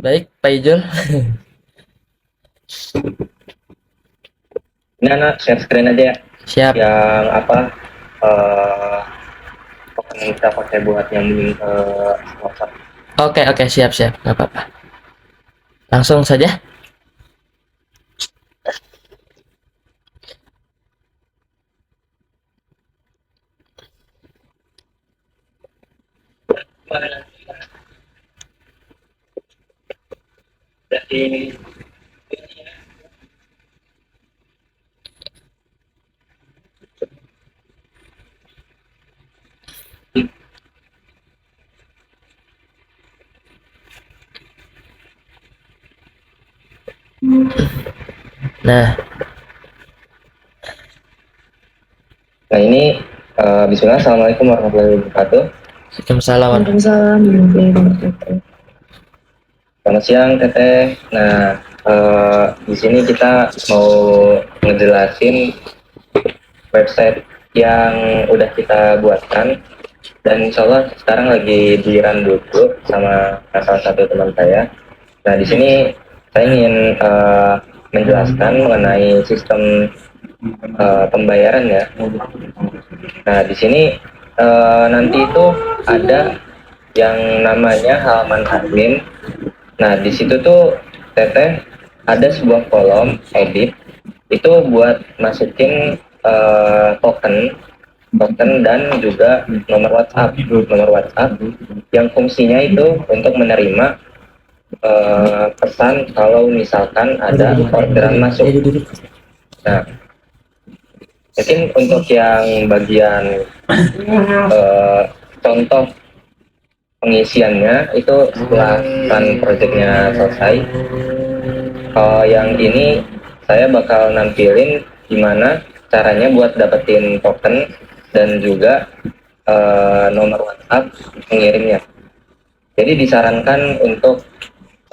Baik, Pak Ijul. Ini anak share screen aja ya. Siap. Yang apa? eh Token yang kita pakai buat nyambungin ke WhatsApp. Oke, oke, siap, siap. Nggak apa-apa. Langsung saja. Jadi Nah, nah ini Bismillah, assalamualaikum warahmatullahi wabarakatuh. Waalaikumsalam. Waalaikumsalam warahmatullahi wabarakatuh. Selamat siang Teteh. Nah, di sini kita mau ngejelasin website yang udah kita buatkan, dan insya Allah sekarang lagi di-run dulu sama salah satu teman saya. Nah, di sini saya ingin menjelaskan mengenai sistem pembayaran ya. Nah, di sini nanti itu ada yang namanya halaman admin. Nah, di situ tuh Teteh ada sebuah kolom edit itu buat masukin token dan juga nomor WhatsApp yang fungsinya itu untuk menerima pesan kalau misalkan ada orderan masuk. Nah, mungkin untuk yang bagian contoh pengisiannya itu setelah run projectnya selesai. Yang ini saya bakal nampilin gimana caranya buat dapetin token dan juga nomor WhatsApp pengirimnya. Jadi disarankan untuk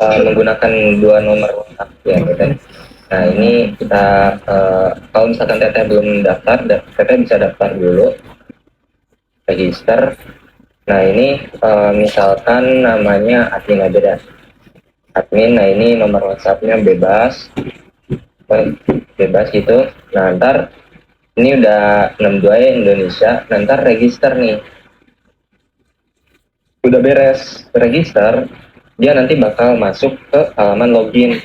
menggunakan dua nomor WhatsApp ya, Teteh. Nah, ini kita kalau misalkan Teteh belum daftar, Teteh bisa daftar dulu, register. Nah, ini misalkan namanya admin aja dah. Admin, nah ini nomor WhatsAppnya bebas gitu. Nah, ntar ini udah 62 ya Indonesia. Nah, ntar register nih. Udah beres register, dia nanti bakal masuk ke halaman login.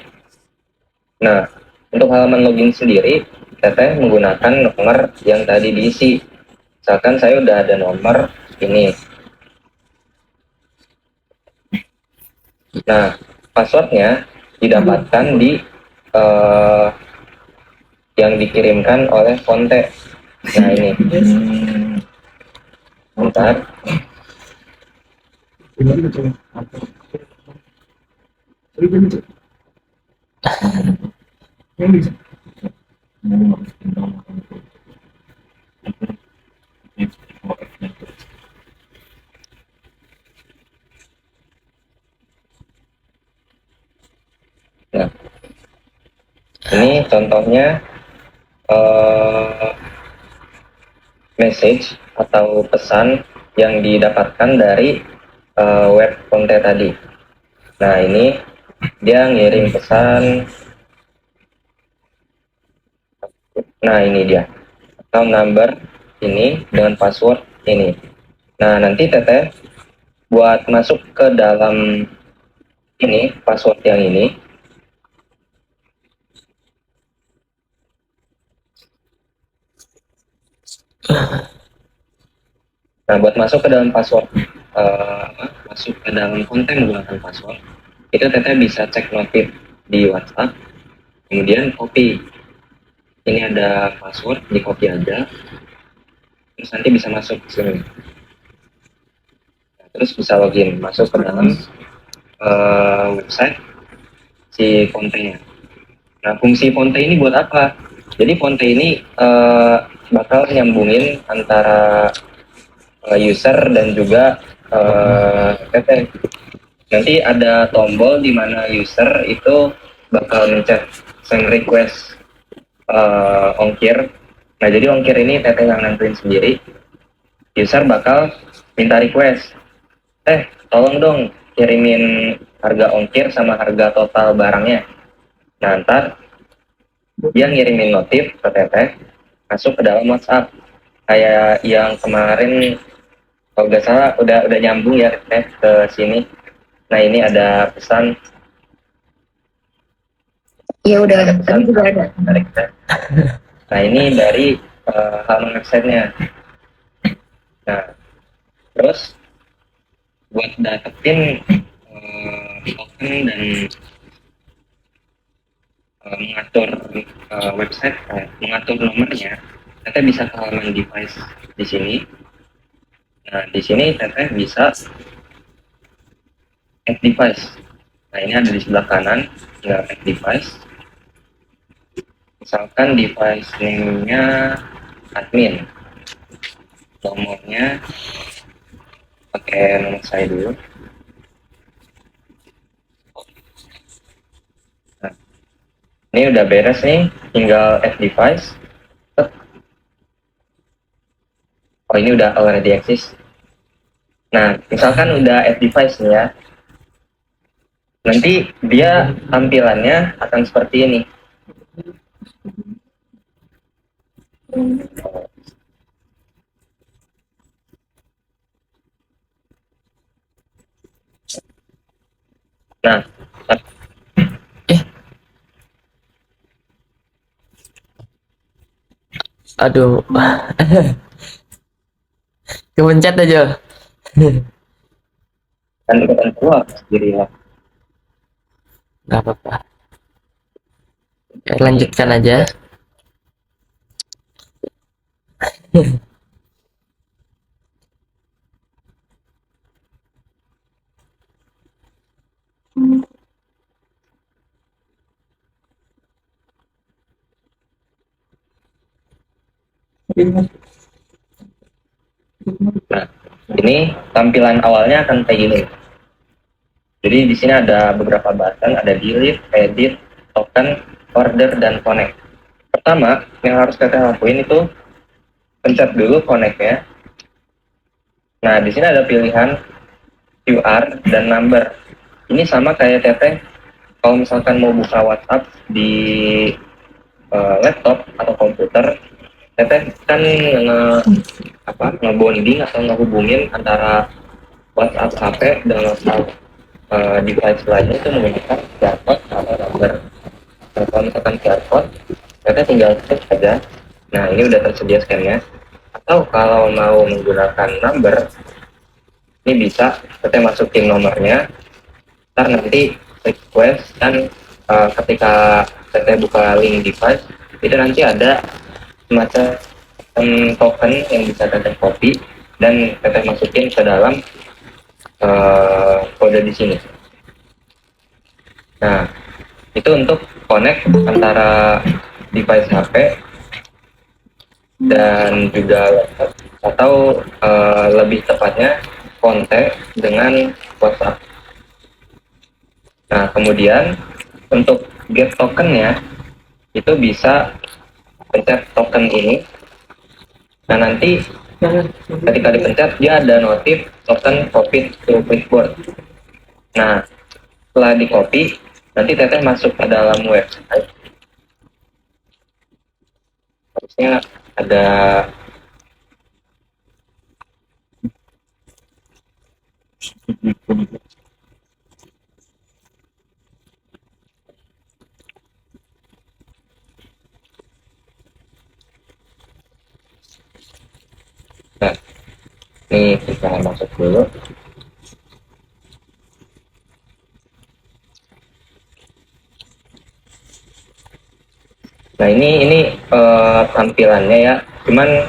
Nah, untuk halaman login sendiri, Teteh menggunakan nomor yang tadi diisi. Misalkan saya udah ada nomor ini. Nah, passwordnya didapatkan di yang dikirimkan oleh Fonte. Nah, ini. Bentar. Nah, ini contohnya message atau pesan yang didapatkan dari web Fonte tadi. Nah, ini dia ngirim pesan. Nah, ini dia account number ini dengan password ini. Nah, nanti Teteh buat masuk ke dalam ini password yang ini. Nah, buat masuk ke dalam password, masuk ke dalam konten menggunakan password, itu Teteh bisa cek notif di WhatsApp, kemudian copy. Ini ada password, di copy aja, terus nanti bisa masuk ke sini. Nah, terus bisa login, masuk ke dalam website si Fonte-nya. Nah, fungsi Fonte ini buat apa? Jadi Fonte ini bakal nyambungin antara user dan juga Teteh. Nanti ada tombol di mana user itu bakal mencet send request ongkir. Nah, jadi ongkir ini Teteh yang nentuin sendiri. User bakal minta request, tolong dong kirimin harga ongkir sama harga total barangnya. Nah, ntar dia ngirimin notif ke Teteh masuk ke dalam WhatsApp kayak yang kemarin, kalau nggak salah udah nyambung ya Teteh ke sini. Nah, ini ada pesan. Iya udah ada, tadi juga ada. Dari Teteh. Nah, ini dari halaman websitenya. Nah, terus buat dapetin token dan mengatur website, mengatur nomornya, Teteh bisa ke halaman device di sini. Nah, di sini Teteh bisa add device. Nah, ini ada di sebelah kanan, tinggal add device. Misalkan device name-nya admin, nomornya pakai nomor saya dulu. Nah, ini udah beres nih, tinggal add device. Oh, ini udah already exist. Nah, misalkan udah add device nih ya, nanti dia tampilannya akan seperti ini. Nah, Aduh. Kepencet aja. kan ikutan keluar sendiri ya. Nggak apa-apa. Ya, lanjutkan aja. Nah, ini tampilan awalnya akan kayak gini. Jadi di sini ada beberapa button, ada delete, edit, token, order, dan connect. Pertama, yang harus kita lakuin itu pencet dulu connect-nya. Nah, di sini ada pilihan QR dan number. Ini sama kayak Teteh kalau misalkan mau buka WhatsApp di laptop atau komputer, Teteh kan ngebonding atau ngehubungin antara WhatsApp HP dengan WhatsApp device lainnya itu menggunakan QR code atau number. Nah, kalau misalkan QR code, Teteh tinggal klik saja. Nah, ini udah tersedia scan-nya. Atau kalau mau menggunakan number, ini bisa Teteh masukin nomornya, ntar nanti request, dan ketika Teteh buka link device, itu nanti ada semacam token yang bisa Teteh copy dan Teteh masukin ke dalam kode di sini. Nah, itu untuk connect antara device HP dan juga laptop, atau lebih tepatnya kontak dengan WhatsApp. Nah, kemudian untuk get tokennya itu bisa pencet token ini. Nah, nanti ketika dipencet dia ada notif token copied to clipboard. Nah, setelah di copy, nanti Teteh masuk ke dalam website. Harusnya ada nah, ini kita masuk dulu. Nah, ini tampilannya ya. Cuman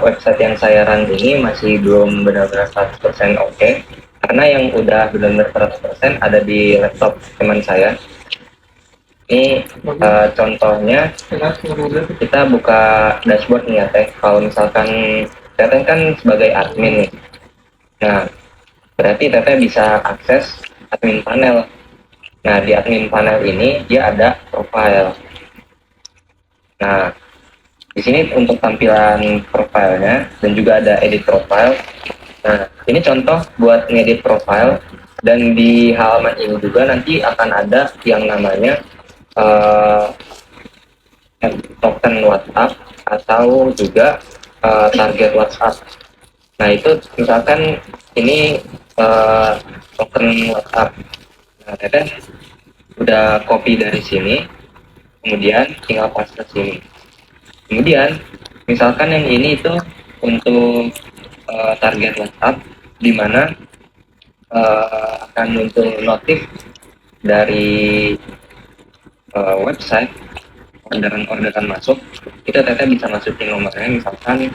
website yang saya run ini masih belum benar-benar 100% oke. Karena yang udah benar-benar 100% ada di laptop teman saya. Ini contohnya kita buka dashboard nih ya Teh. Kalau misalkan Teteh kan sebagai admin nih. Nah, berarti Teteh bisa akses admin panel. Nah, di admin panel ini dia ada profile. Nah, di sini untuk tampilan profilnya dan juga ada edit profile. Nah, ini contoh buat ngedit profile. Dan di halaman ini juga nanti akan ada yang namanya eh, token WhatsApp atau juga target WhatsApp. Nah itu misalkan ini token WhatsApp. Nah Teteh udah copy dari sini, kemudian tinggal paste ke sini. Kemudian misalkan yang ini itu untuk target WhatsApp, di mana akan muncul notif dari website orderan masuk. Itu Teteh bisa masukin nomornya, misalkan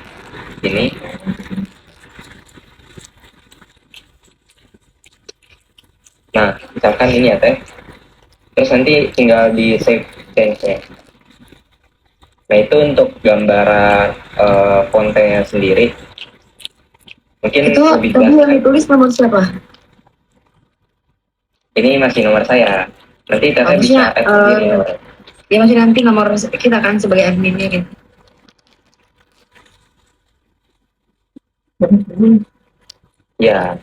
ini. Nah misalkan ini ya Teh, terus nanti tinggal di save change-nya. Nah itu untuk gambaran fontnya sendiri mungkin Itu lebih tadi jelas. yang ditulis nomor siapa? Ini masih nomor saya, nanti Teteh Maksudnya, bisa add sendiri nomornya. ya masih nanti nomor kita kan sebagai adminnya gitu. Ya,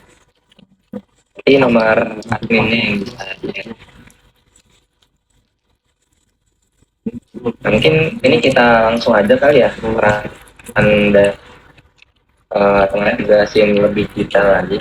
ini nomor adminnya yang bisa di-add. Nah, mungkin ini kita langsung aja kali ya, karena Anda teman jelasin lebih detail lagi.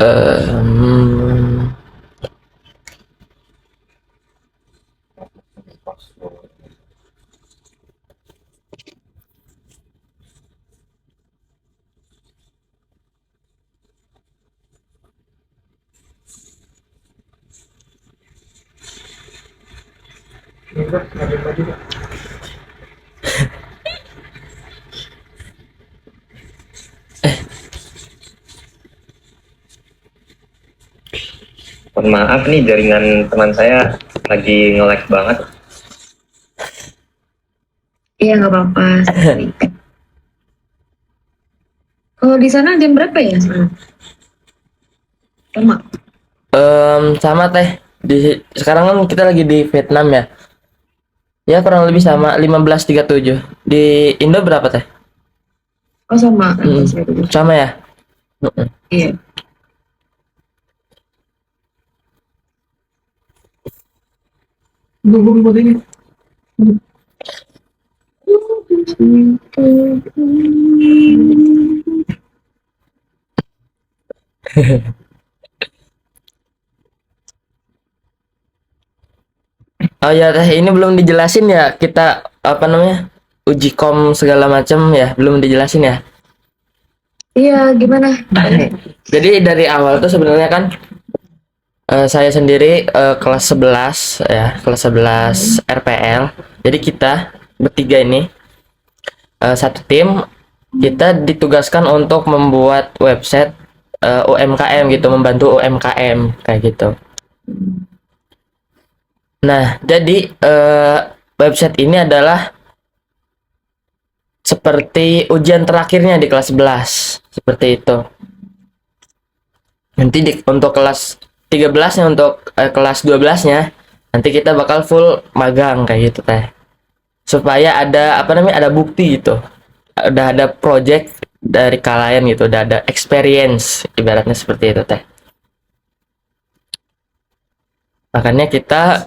Em, Mohon maaf nih, jaringan teman saya lagi nge-lag banget. Iya nggak apa-apa. Kalau di sana jam berapa ya sekarang? Lama. sama teh. Sekarang kan kita lagi di Vietnam ya. Ya kurang lebih sama 15.37. Di Indo berapa teh? Oh sama. Mm, Saya dulu. sama ya. Mm-mm. Iya. Bubur ini. Oh ya teh, ini belum dijelasin ya kita apa namanya uji kom segala macam ya belum dijelasin ya. Iya, gimana? Jadi dari awal tuh sebenarnya kan saya sendiri kelas 11 ya, kelas 11 RPL. Jadi kita bertiga ini satu tim, kita ditugaskan untuk membuat website UMKM gitu, membantu UMKM kayak gitu. Nah, jadi website ini adalah seperti ujian terakhirnya di kelas 11, seperti itu. Nanti untuk kelas 13-nya, untuk kelas 12-nya nanti kita bakal full magang kayak gitu teh. Supaya ada apa namanya, ada bukti gitu. Udah ada project dari kalian gitu, udah ada experience ibaratnya seperti itu teh. Makanya kita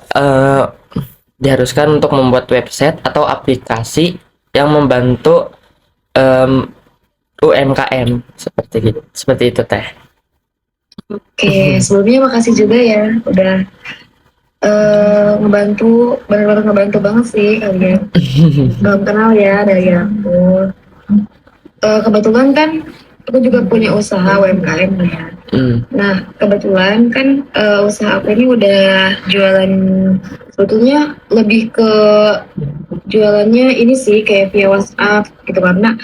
diharuskan untuk membuat website atau aplikasi yang membantu UMKM seperti gitu, seperti itu teh. Oke, sebelumnya makasih juga ya udah ngebantu, benar-benar ngebantu banget sih kalian. Belum kenal ya dari aku. Kebetulan kan aku juga punya usaha UMKM ya. Nah, kebetulan kan usaha aku ini udah jualan, sebetulnya lebih ke jualannya ini sih kayak via WhatsApp gitu, karena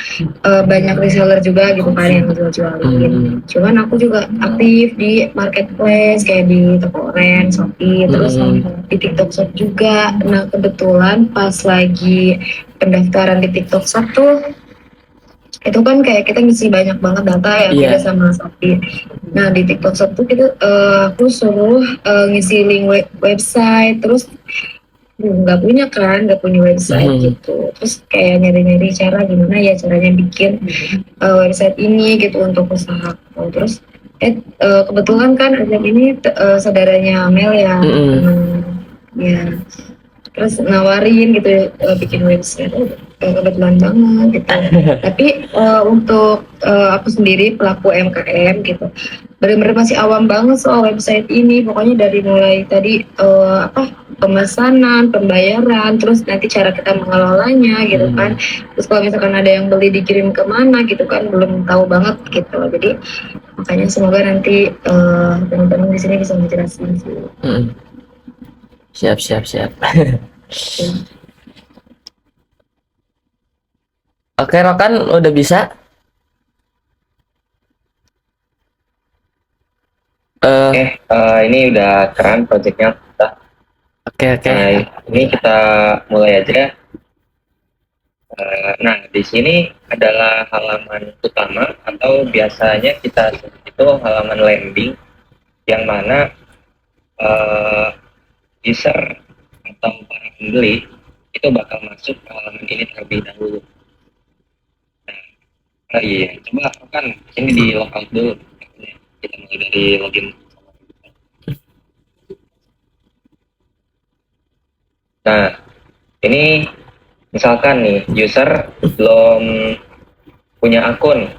banyak reseller juga gitu kan yang jual-jualin. Cuman aku juga aktif di marketplace kayak di Toko Oren, Shopee, terus di TikTok Shop juga. Nah, kebetulan pas lagi pendaftaran di TikTok Shop tuh, itu kan kayak kita ngisi banyak banget data ya, beda sama Shopee. Nah, di TikTok Shop tuh kita aku suruh ngisi link website, terus nggak punya website gitu. Terus kayak nyari-nyari cara gimana ya caranya bikin website ini gitu untuk usaha aku. Terus kebetulan kan Azam ini saudaranya Amel ya, ya. Terus nawarin gitu bikin website. Kebetulan banget gitu. Tapi untuk aku sendiri pelaku UMKM gitu, benar-benar masih awam banget soal website ini. Pokoknya dari mulai tadi pemesanan, pembayaran, terus nanti cara kita mengelolanya gitu kan. Terus kalau misalkan ada yang beli dikirim kemana gitu kan, belum tahu banget gitu. Jadi makanya semoga nanti teman-teman di sini bisa menjelaskan sih. Siap. Oke, Rokan udah bisa. Ini udah keren projectnya. Oke. Nah, ini kita mulai aja. Nah, di sini adalah halaman utama atau biasanya kita sebut itu halaman landing, yang mana user atau para pembeli itu bakal masuk ke halaman ini terlebih dahulu. Nah, iya, coba kan ini di logout dulu. Kita mulai dari login. Nah, ini misalkan nih user belum punya akun.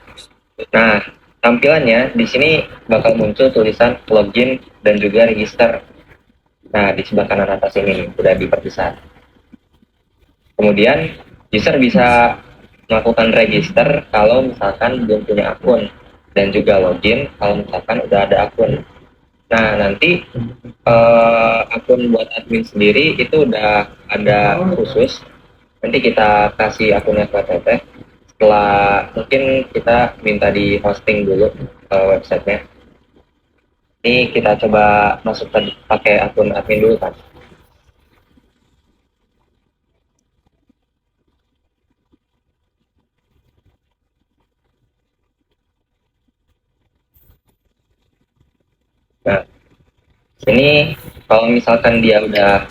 Nah, tampilannya di sini bakal muncul tulisan login dan juga register. Nah, di sebelah kanan atas ini udah diperpisah. Kemudian user bisa melakukan register kalau misalkan belum punya akun, dan juga login kalau misalkan udah ada akun. Nah, nanti akun buat admin sendiri itu udah ada khusus. Nanti kita kasih akunnya ke Teteh. Setelah mungkin kita minta di hosting dulu websitenya. Ini kita coba masuk pakai akun admin dulu kan. Nah, ini kalau misalkan dia udah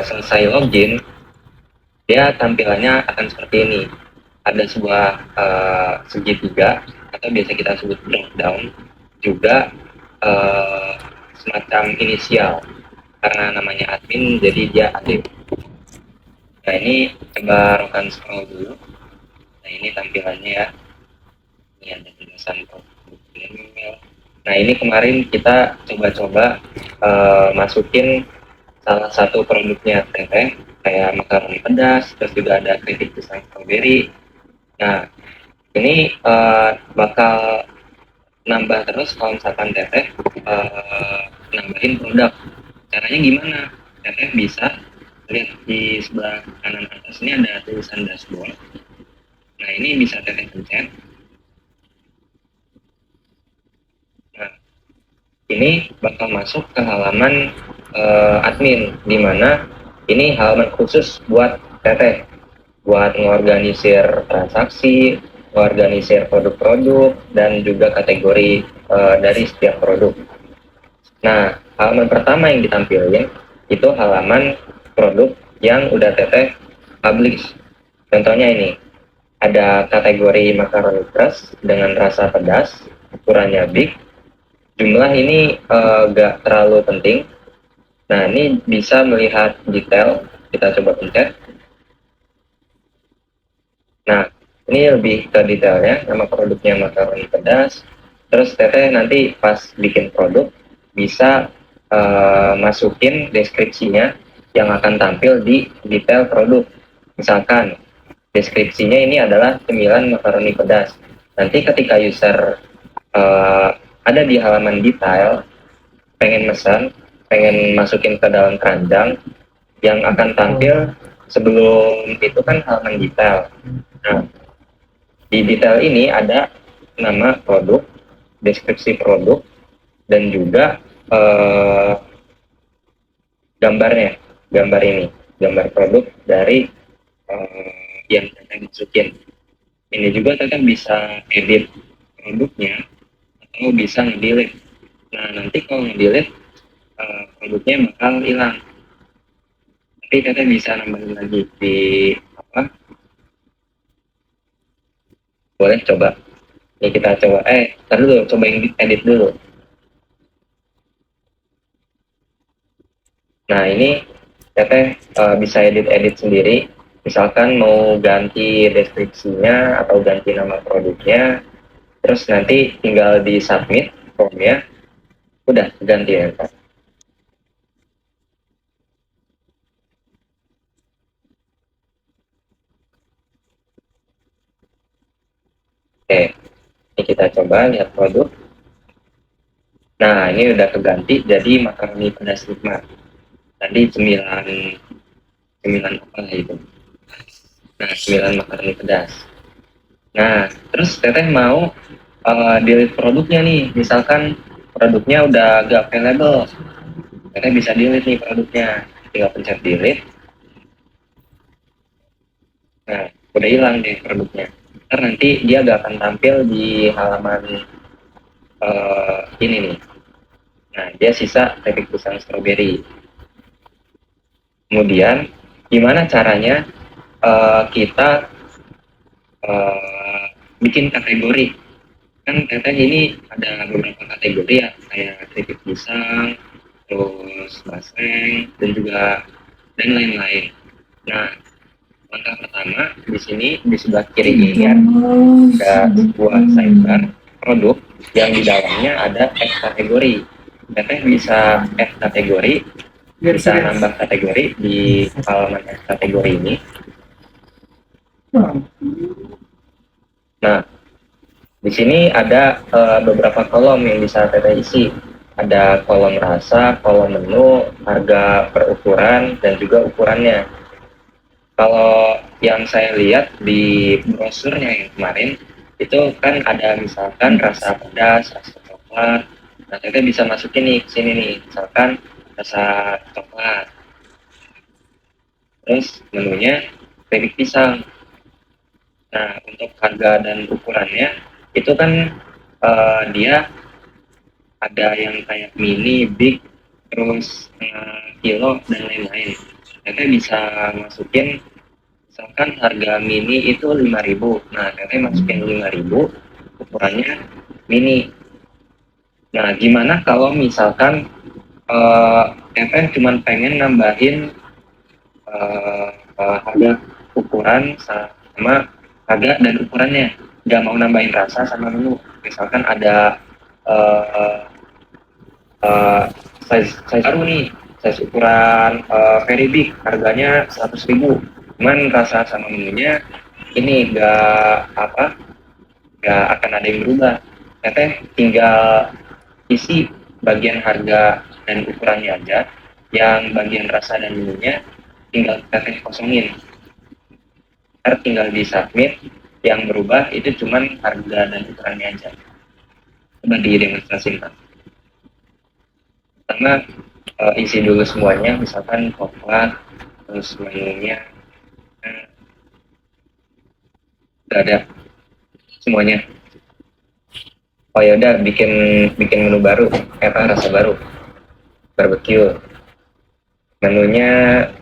selesai login, dia tampilannya akan seperti ini. Ada sebuah segitiga atau biasa kita sebut drop down, juga semacam inisial karena namanya admin, jadi dia admin. Nah, ini coba Rokan scroll dulu. Nah, ini tampilannya ya. Ini ada tulisan email. Nah, ini kemarin kita coba-coba masukin salah satu produknya Teteh, kayak makaroni pedas, terus juga ada keripik pisang strawberry. Nah, Ini bakal nambah terus kalau misalkan teteh nambahin produk. Caranya gimana? Teteh bisa lihat di sebelah kanan atas ini ada tulisan dashboard. Nah, ini bisa teteh pencet. Nah, ini bakal masuk ke halaman admin, di mana ini halaman khusus buat teteh, buat mengorganisir transaksi, mengorganisir produk-produk, dan juga kategori dari setiap produk. Nah, halaman pertama yang ditampilkan itu halaman produk yang udah teteh publish. Contohnya ini, ada kategori makaroni crust dengan rasa pedas, ukurannya big. Jumlah ini gak terlalu penting. Nah, ini bisa melihat detail. Kita coba pencet. Nah, ini lebih ke detailnya. Nama produknya makaroni pedas. Terus teteh nanti pas bikin produk bisa masukin deskripsinya yang akan tampil di detail produk. Misalkan deskripsinya ini adalah cemilan makaroni pedas. Nanti ketika user ada di halaman detail, pengen pesan, pengen masukin ke dalam keranjang, yang akan tampil sebelum itu kan halaman detail. Nah, di detail ini ada nama produk, deskripsi produk, dan juga gambarnya, gambar ini, gambar produk dari yang kita masukin. Ini juga kita bisa edit produknya atau bisa nge-delete. Nah, nanti kalau nge-delete produknya bakal hilang. Tapi kita bisa nambahin lagi di apa? Boleh coba. Ini kita coba. Ntar dulu, coba edit dulu. Nah, ini teteh bisa edit-edit sendiri. Misalkan mau ganti deskripsinya atau ganti nama produknya, terus nanti tinggal di submit formnya, udah ganti ya Pak. Oke, ini kita coba lihat produk. Nah, ini udah keganti jadi makaroni pedas nikmat. Tadi cemilan apa itu? Nah, cemilan makaroni pedas. Nah, terus teteh mau delete produknya nih. Misalkan produknya udah gak available, teteh bisa delete nih produknya. Tinggal pencet delete. Nah, udah hilang deh produknya. Ntar nanti dia gak akan tampil di halaman ini nih. Nah, dia sisa tepik pisang strawberry. Kemudian, gimana caranya kita bikin kategori? Kan teteh ini ada beberapa kategori ya, kayak keripik pisang, terus basreng, dan lain-lain. Nah, langkah pertama di sini di sebelah kiri ini ada sebuah sidebar produk yang di dalamnya ada F kategori. Teteh bisa F kategori, bisa nambah kategori di halaman F kategori ini. Nah, di sini ada beberapa kolom yang bisa teteh isi. Ada kolom rasa, kolom menu, harga per ukuran, dan juga ukurannya. Kalau yang saya lihat di brosurnya yang kemarin, itu kan ada misalkan rasa pedas, rasa coklat. Nah, kita bisa masukin nih ke sini nih, misalkan rasa coklat. Terus menunya keripik pisang. Nah, untuk harga dan ukurannya itu kan dia ada yang kayak mini, big, terus kilo dan lain-lain. Kita bisa masukin misalkan harga mini itu 5.000. Nah, kita masukin 5.000, ukurannya mini. Nah, gimana kalau misalkan teteh cuma pengen nambahin harga ukuran sama harga dan ukurannya, nggak mau nambahin rasa sama menu. Misalkan ada size baru nih, size ukuran very big, harganya 100.000. Cuman rasa sama menunya ini nggak apa nggak akan ada yang berubah. Teteh tinggal isi bagian harga dan ukurannya aja, yang bagian rasa dan menunya tinggal teteh kosongin, ntar tinggal di submit. Yang berubah itu cuman harga dan ukurannya aja. Coba didemonstrasikan. Pertama, isi dulu semuanya, misalkan coklat, terus menunya udah ada semuanya. Oh ya udah, bikin bikin menu baru, rasa baru, barbecue. Menunya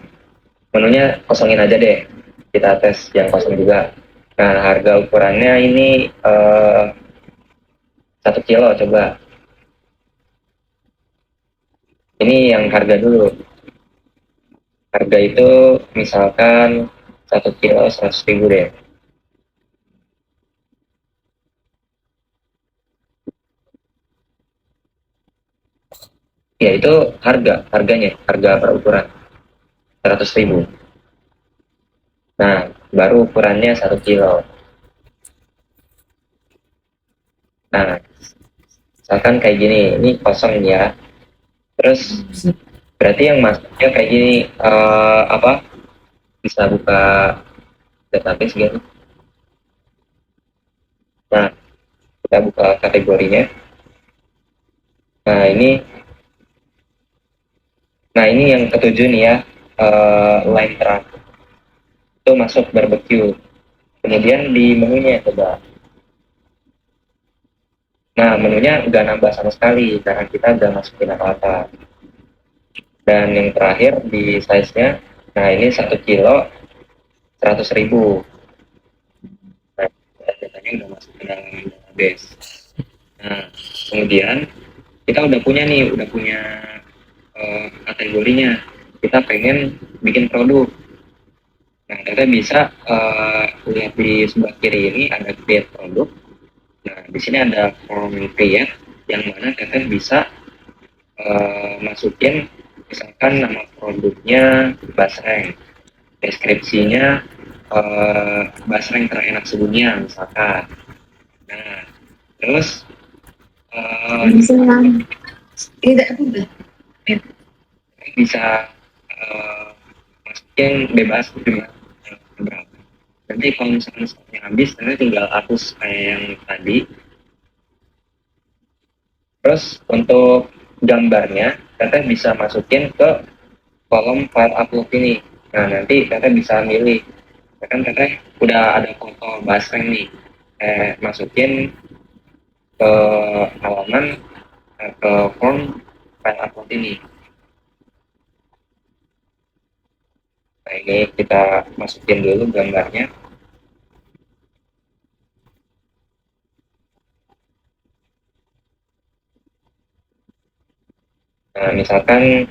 menunya kosongin aja deh, kita tes yang kosong juga. Nah, harga ukurannya ini 1 kilo coba. Ini yang harga dulu. Harga itu misalkan 1 kilo 100.000 deh. Ya itu harganya, harga per ukuran 100.000. Nah, baru ukurannya 1 kilo. Nah, misalkan kayak gini, ini kosong ya. Terus berarti yang masuknya kayak gini, apa? Bisa buka database gitu. Nah, kita buka kategorinya. Nah, ini yang ketujuh nih ya, line terakhir. Itu masuk barbecue. Kemudian di menunya coba. Nah, menunya nggak nambah sama sekali karena kita nggak masukin apa-apa. Dan yang terakhir di size-nya, nah ini 1 kilo 100.000. Nah, datanya udah masuk ke dalam database. Nah, kemudian kita udah punya kategorinya. Kita pengen bikin produk. Nah, kita bisa lihat di sebelah kiri ini ada create produk. Nah, di sini ada form create yang mana kita bisa masukin misalkan nama produknya basreng, deskripsinya basreng terenak sedunia misalkan. Nah, terus bisa masukin bebas berapa. Nanti kalau misalkan stoknya habis, nanti tinggal hapus kayak yang tadi. Terus untuk gambarnya, teteh bisa masukin ke kolom file upload ini. Nah, nanti teteh bisa milih. Kan teteh udah ada foto basreng nih. Masukin ke halaman, ke form file upload ini. Nah, ini kita masukin dulu gambarnya. Nah, misalkan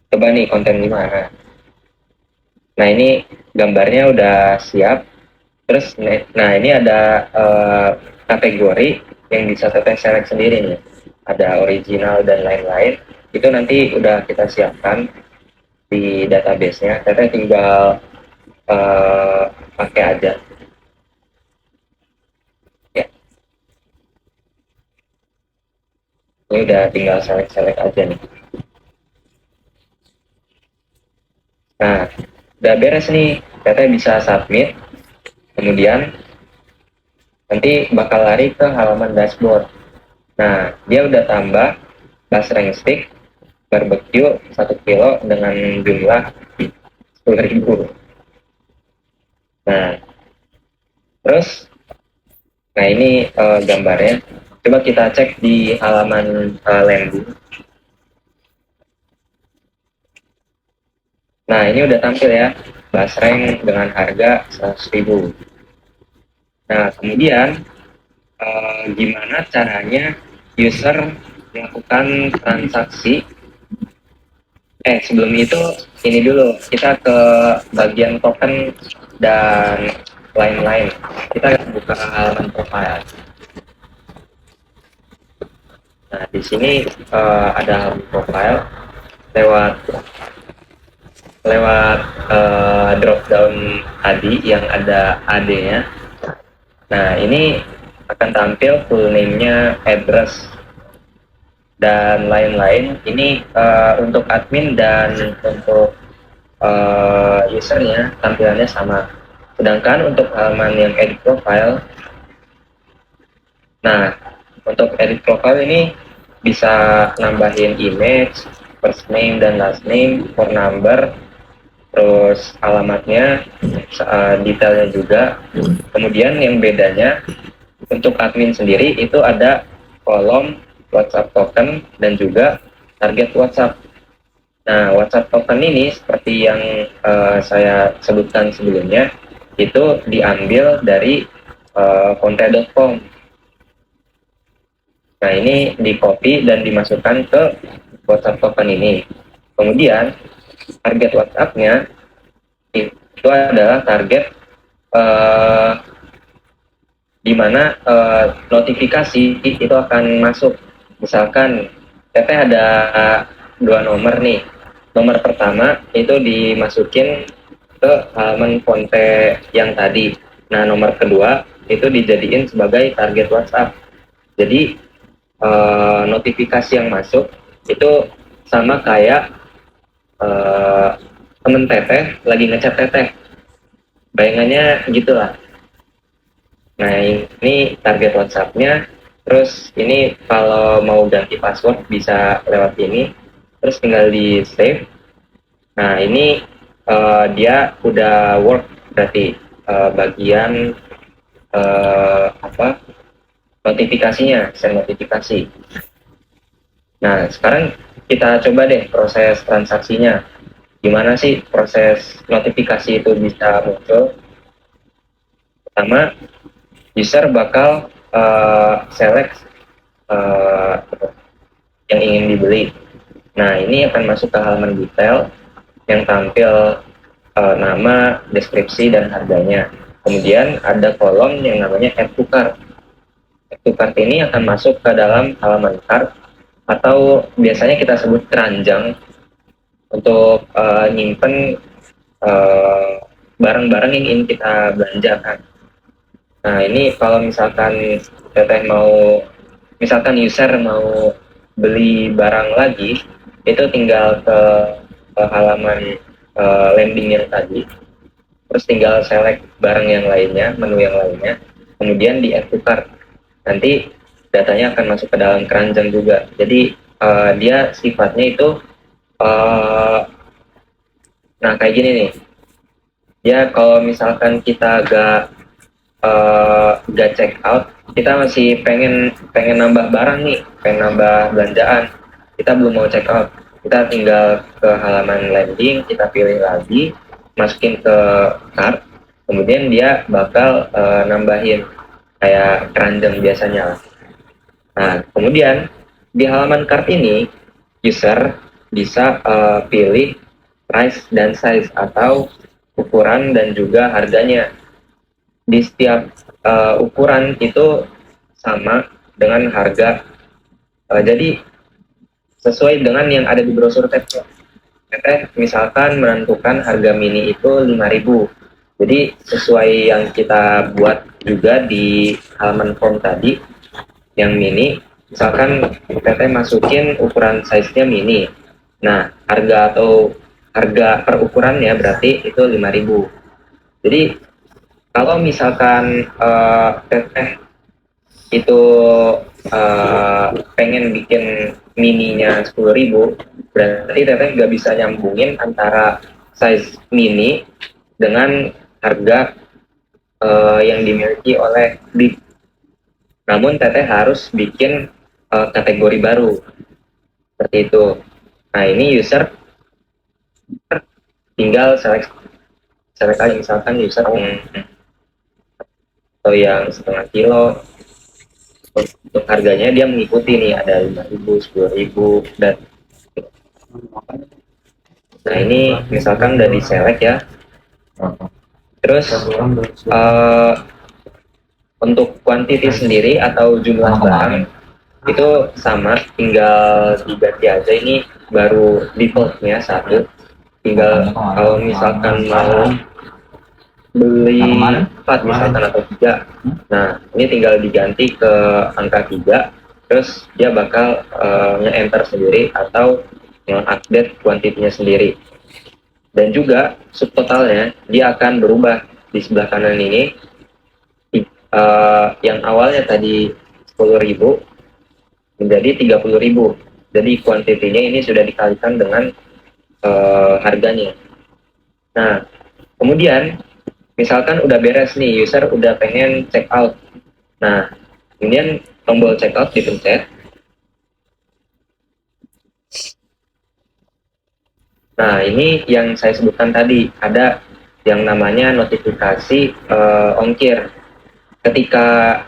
coba nih konten 5. Nah, ini gambarnya udah siap. Terus, nah ini ada kategori yang bisa teteh select sendiri nih. Ada original dan lain-lain. Itu nanti udah kita siapkan di database-nya. Teteh tinggal pakai aja. Ya, ini udah tinggal select aja nih. Nah, udah beres nih. Teteh bisa submit. Kemudian nanti bakal lari ke halaman dashboard. Nah, dia udah tambah basreng stick barbecue 1 kilo dengan jumlah 10.000. Nah, terus, nah ini gambarnya. Coba kita cek di halaman landing. Nah, ini udah tampil ya, basreng dengan harga 100.000. Nah, kemudian gimana caranya user melakukan transaksi. Sebelum itu ini dulu, kita ke bagian token dan lain-lain. Kita buka halaman profile. Nah, di sini ada halaman profile lewat drop down tadi yang ada AD-nya. Nah, ini akan tampil full name-nya, address, dan lain-lain. Ini untuk admin dan untuk usernya tampilannya sama. Sedangkan untuk halaman yang edit profile, nah untuk edit profile ini bisa nambahin image, first name dan last name, phone number, terus alamatnya, detailnya juga. Kemudian yang bedanya untuk admin sendiri itu ada kolom WhatsApp token dan juga target WhatsApp. Nah, WhatsApp token ini seperti yang saya sebutkan sebelumnya, itu diambil dari konte.com. Nah, ini di copy dan dimasukkan ke WhatsApp token ini. Kemudian target WhatsApp-nya itu adalah target di mana notifikasi itu akan masuk. Misalkan teteh ada 2 nomor nih. Nomor pertama itu dimasukin ke halaman konte yang tadi. Nah, nomor kedua itu dijadiin sebagai target WhatsApp. Jadi notifikasi yang masuk itu sama kayak temen teteh lagi ngechat teteh, bayangannya gitulah. Nah, ini target WhatsApp-nya. Terus ini kalau mau ganti password bisa lewat ini, terus tinggal di save. Nah, ini dia udah work berarti bagian notifikasinya, send notifikasi. Nah, sekarang kita coba deh proses transaksinya. Gimana sih proses notifikasi itu bisa muncul? Pertama, user bakal select yang ingin dibeli. Nah, ini akan masuk ke halaman detail yang tampil nama, deskripsi, dan harganya. Kemudian ada kolom yang namanya add to cart. Add to cart ini akan masuk ke dalam halaman cart, atau biasanya kita sebut keranjang, untuk nyimpen barang-barang yang ingin kita belanjakan. Nah, ini kalau misalkan teteh mau, misalkan user mau beli barang lagi, itu tinggal ke halaman landing yang tadi, terus tinggal select barang yang lainnya, menu yang lainnya, kemudian di add to cart. Nanti datanya akan masuk ke dalam keranjang juga. Jadi dia sifatnya itu nah kayak gini nih. Ya, kalau misalkan kita gak check out, kita masih pengen nambah barang nih, pengen nambah belanjaan, kita belum mau check out, kita tinggal ke halaman landing, kita pilih lagi, masukin ke cart, kemudian dia bakal nambahin kayak keranjang biasanya lah. Nah, kemudian di halaman cart ini user bisa pilih price dan size atau ukuran dan juga harganya. Di setiap ukuran itu sama dengan harga. Jadi sesuai dengan yang ada di brosur teteh. Teteh misalkan menentukan harga mini itu 5.000. Jadi sesuai yang kita buat juga di halaman form tadi yang mini, misalkan teteh masukin ukuran size-nya mini. Nah, harga atau harga per ukurannya berarti itu 5.000. Jadi kalau misalkan teteh itu pengen bikin mininya 10.000, berarti teteh nggak bisa nyambungin antara size mini dengan harga yang dimiliki oleh Big. Namun teteh harus bikin kategori baru seperti itu. Nah, ini user tinggal select aja, misalkan user atau yang setengah kilo. Untuk harganya dia mengikuti nih, ada 5.000, 10.000, dan nah ini misalkan udah di select ya. Terus untuk quantity sendiri atau jumlah barang itu sama, tinggal diganti aja. Ini baru defaultnya 1. Tinggal kalau misalkan mau beli 4 misalkan atau 3. Nah, ini tinggal diganti ke angka 3, terus dia bakal nge-enter sendiri atau nge-update kuantitinya sendiri. Dan juga subtotalnya dia akan berubah di sebelah kanan ini. Yang awalnya tadi 10.000 menjadi 30.000. Jadi kuantitinya ini sudah dikalikan dengan harganya. Nah, kemudian misalkan udah beres nih, user udah pengen check out. Nah, kemudian tombol check out dipencet. Nah, ini yang saya sebutkan tadi, ada yang namanya notifikasi ongkir. Ketika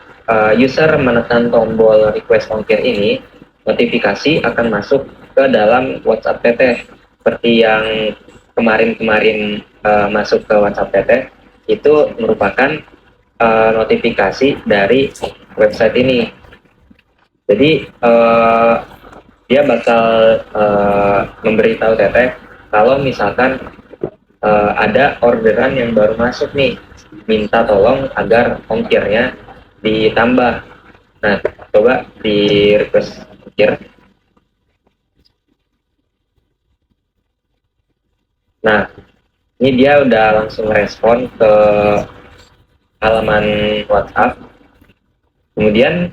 user menekan tombol request ongkir ini, notifikasi akan masuk ke dalam WhatsApp Teteh. Seperti yang kemarin-kemarin masuk ke WhatsApp Teteh, itu merupakan notifikasi dari website ini. Jadi dia bakal memberitahu Teteh kalau misalkan ada orderan yang baru masuk nih, minta tolong agar ongkirnya ditambah. Nah, coba di request ongkir. Nah, ini dia udah langsung respon ke halaman WhatsApp. Kemudian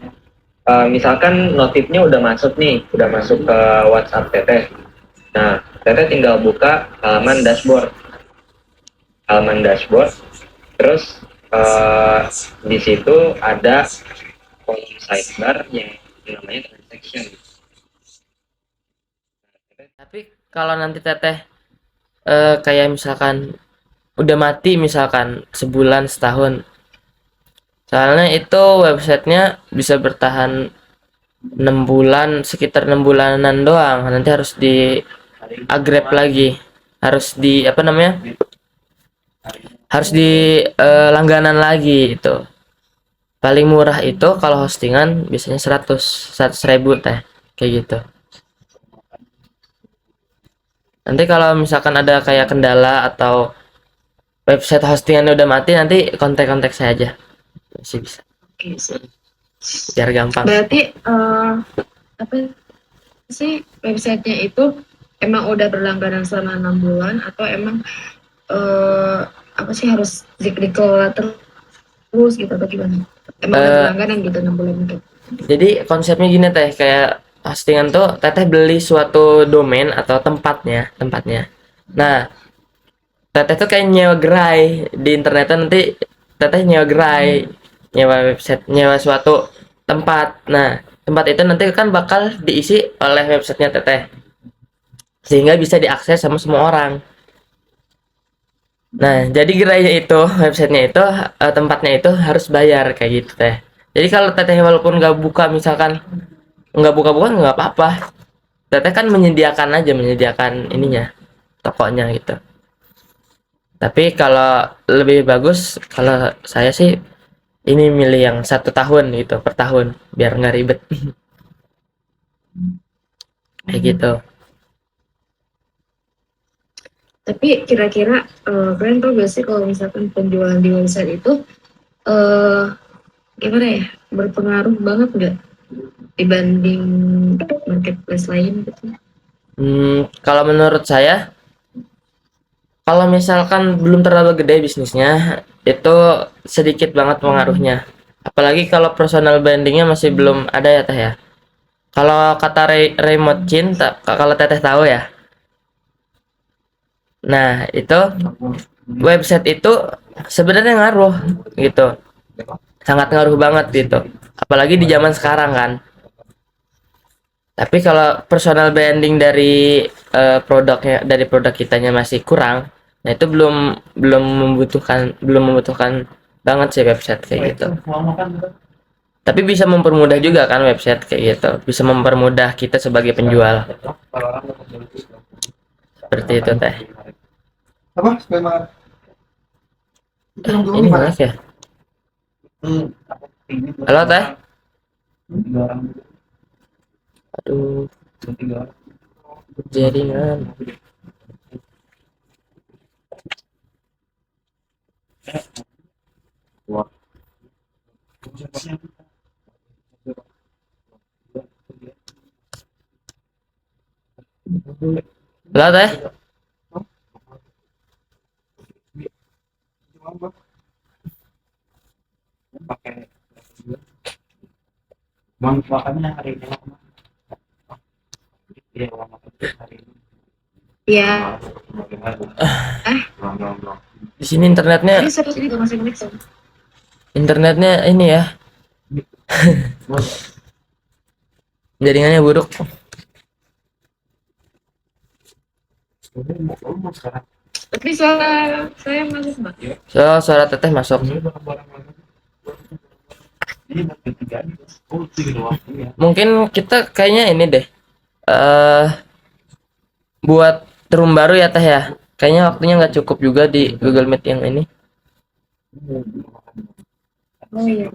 misalkan notifnya udah masuk nih, udah masuk ke WhatsApp Teteh. Nah, Teteh tinggal buka halaman dashboard. Terus di situ ada kolom sidebar yang namanya transaction. Tapi kalau nanti Teteh kayak misalkan udah mati misalkan sebulan setahun, soalnya itu websitenya bisa bertahan 6 bulan, sekitar 6 bulanan doang, nanti harus di upgrade lagi, harus di apa namanya, harus di langganan lagi. Itu paling murah itu kalau hostingan biasanya 100 ribu teh, kayak gitu. Nanti kalau misalkan ada kayak kendala atau website hostingannya udah mati, nanti kontak-kontak saya aja, masih bisa, Oke sih. biar gampang. Berarti apa sih websitenya itu emang udah berlangganan selama 6 bulan atau emang apa sih harus dikelola terus gitu atau gimana? Emang udah berlangganan gitu 6 bulan itu? Jadi konsepnya gini teh, kayak hostingan tuh Teteh beli suatu domain atau tempatnya. Nah, Teteh tuh kayak nyewa gerai di internet tuh, nanti Teteh nyewa gerai, nyewa website, nyewa suatu tempat. Nah, tempat itu nanti kan bakal diisi oleh websitenya Teteh, sehingga bisa diakses sama semua orang. Nah, jadi gerainya itu, websitenya itu, tempatnya itu harus bayar kayak gitu teh. Jadi kalau Teteh walaupun nggak buka, misalkan nggak buka-buka nggak apa-apa. Teteh kan menyediakan ininya, tokonya gitu. Tapi kalau lebih bagus, kalau saya sih ini milih yang 1 tahun gitu, per tahun, biar nggak ribet. Kayak gitu. Tapi kira-kira kalian tau gak sih kalau misalkan penjualan di website itu gimana ya, berpengaruh banget nggak dibanding marketplace lain gitu? Kalau menurut saya, kalau misalkan belum terlalu gede bisnisnya, itu sedikit banget pengaruhnya. Apalagi kalau personal brandingnya masih belum ada ya teh ya. Kalau kata Remote Chin, kalau teteh tahu ya. Nah, itu website itu sebenarnya ngaruh gitu. Sangat ngaruh banget gitu. Apalagi di zaman sekarang kan. Tapi kalau personal branding dari dari produk kitanya masih kurang, nah itu belum membutuhkan banget sih website kayak gitu. Tapi bisa mempermudah juga kan website kayak gitu. Bisa mempermudah kita sebagai penjual. Seperti itu teh. Apa? Skema Ini live ya? Halo teh? Aduh, jaringan. Lah teh. pakai manfaatnya hari ini ya hari ini Iya. Di sini internetnya Tadi serius ini masih menit. ini ya. Jaringannya buruk. Tapi suara saya masuk Mbak. So, suara teteh masuk. Mungkin kita kayaknya ini deh. Buat room baru ya teh ya. Kayaknya waktunya nggak cukup juga di Google Meet yang ini. Oh iya.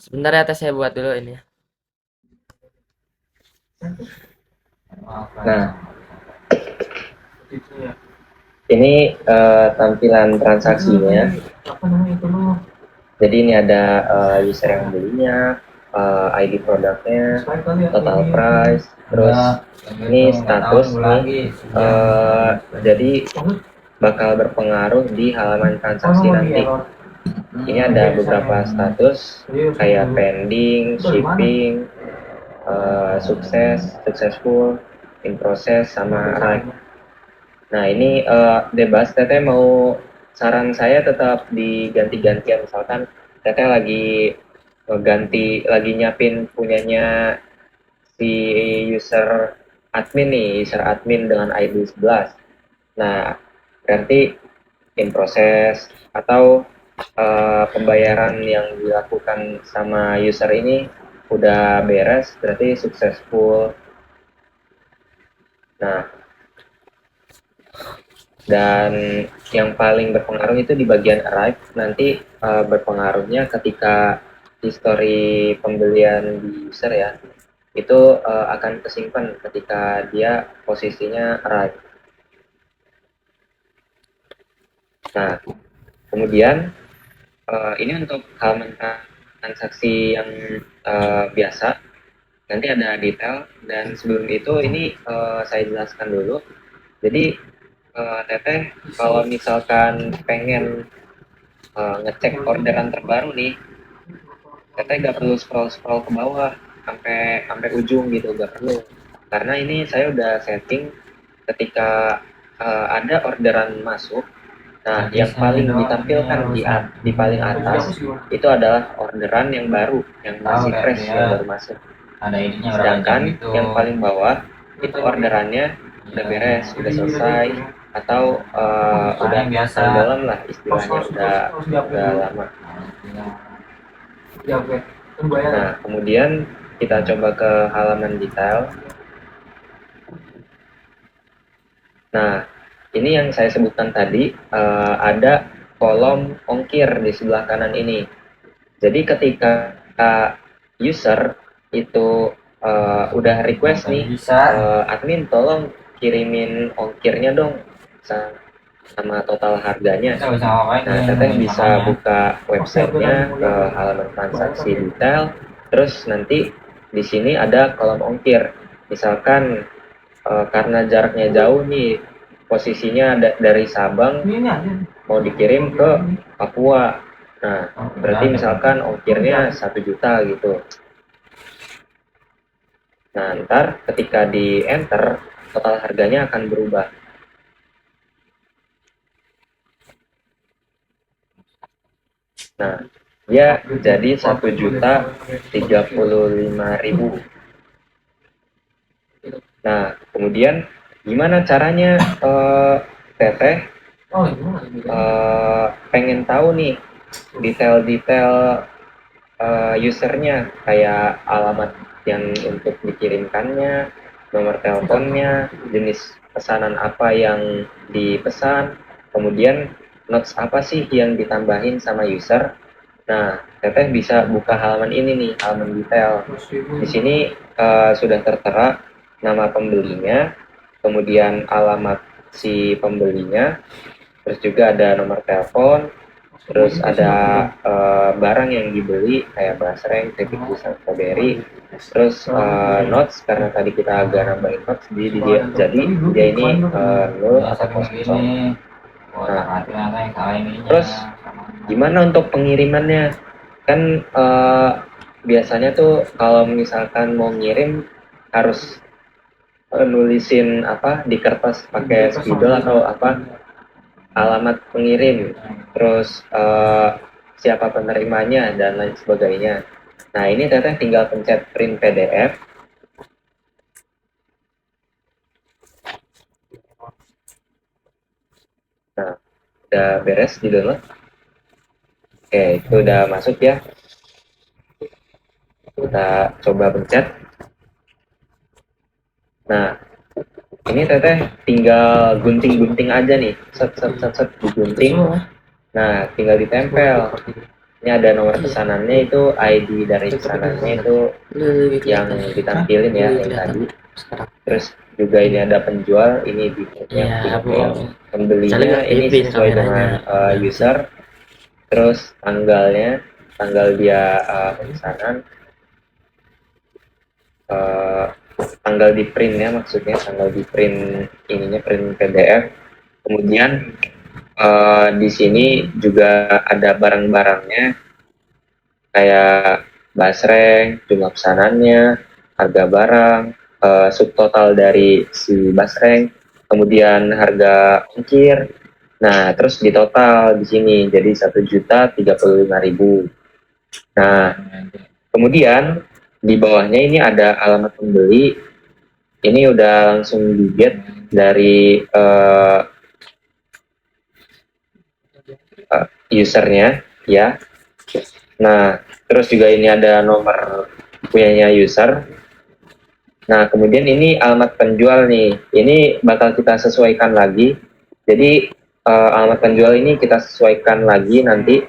Sebentar ya teh, saya buat dulu ini. Nah, ini tampilan transaksinya. Jadi ini ada user yang belinya, ID produknya, total price, terus ini status nih. Jadi bakal berpengaruh di halaman transaksi nanti. Ini ada beberapa status kayak pending, shipping, sukses, successful, in process, sama right. Nah ini bebas, teteh mau saran saya tetap diganti-gantian, misalkan teteh lagi lagi nyiapin punyanya si user user admin dengan ID 11. Nah berarti in process, atau pembayaran yang dilakukan sama user ini udah beres, berarti successful. Nah, dan yang paling berpengaruh itu di bagian arrive, nanti berpengaruhnya ketika history pembelian di user ya, itu akan kesimpan ketika dia posisinya arrive. Nah, kemudian ini untuk halaman transaksi yang biasa, nanti ada detail, dan sebelum itu ini saya jelaskan dulu. Jadi teteh kalau misalkan pengen ngecek orderan terbaru nih, teteh gak perlu scroll ke bawah sampai ujung gitu, gak perlu, karena ini saya udah setting ketika ada orderan masuk. Nah, yang paling ditampilkan di paling atas itu adalah orderan yang baru, yang masih fresh, yang baru masuk. Sedangkan yang paling bawah itu orderannya udah beres, udah selesai, atau udah dalam lah istilahnya, udah lama. Nah, kemudian kita coba ke halaman detail. Nah, ini yang saya sebutkan tadi, ada kolom ongkir di sebelah kanan ini. Jadi ketika user itu udah request nih, admin tolong kirimin ongkirnya dong sama total harganya. Nah, teteh bisa buka websitenya ke halaman transaksi detail, terus nanti di sini ada kolom ongkir. Misalkan karena jaraknya jauh nih, posisinya dari Sabang mau dikirim ke Papua. Nah, berarti misalkan ongkirnya 1 juta gitu. Nah, ntar ketika di enter, total harganya akan berubah. Nah, dia jadi 1.035.000. Nah, kemudian gimana caranya teteh pengen tahu nih detail-detail usernya, kayak alamat yang untuk dikirimkannya, nomor teleponnya, jenis pesanan apa yang dipesan, kemudian notes apa sih yang ditambahin sama user. Nah, teteh bisa buka halaman ini nih, halaman detail. Di sini sudah tertera nama pembelinya, kemudian alamat si pembelinya, terus juga ada nomor telepon, terus ada barang yang dibeli kayak basreng, keripik pisang, strawberry, terus notes karena tadi kita agak nambahin notes jadi dia ini nol atau kosong. Nah, terus gimana untuk pengirimannya? Kan biasanya tuh kalau misalkan mau ngirim harus nulisin apa di kertas pakai spidol atau apa alamat pengirim, terus siapa penerimanya dan lain sebagainya. Nah ini teteh tinggal pencet print PDF. Nah udah beres di download. Oke itu udah masuk ya. Kita coba pencet. Nah ini teteh tinggal gunting-gunting aja nih, set digunting. Nah tinggal ditempel. Ini ada nomor pesanannya, itu ID dari pesanannya itu yang ditampilin ya yang tadi. Terus juga ini ada penjual, ini di pembelinya ini sesuai dengan user. Terus tanggal dia pemesanan, tanggal di print ya, maksudnya tanggal di print ininya, print PDF. Kemudian di sini juga ada barang-barangnya kayak basreng, jumlah pesanannya, harga barang, subtotal dari si basreng, kemudian harga ongkir. Nah, terus di total di sini jadi 1.035.000. Nah, kemudian di bawahnya ini ada alamat pembeli. Ini udah langsung di-get dari usernya ya. Nah, terus juga ini ada nomor punyanya user. Nah, kemudian ini alamat penjual nih. Ini bakal kita sesuaikan lagi. Jadi alamat penjual ini kita sesuaikan lagi nanti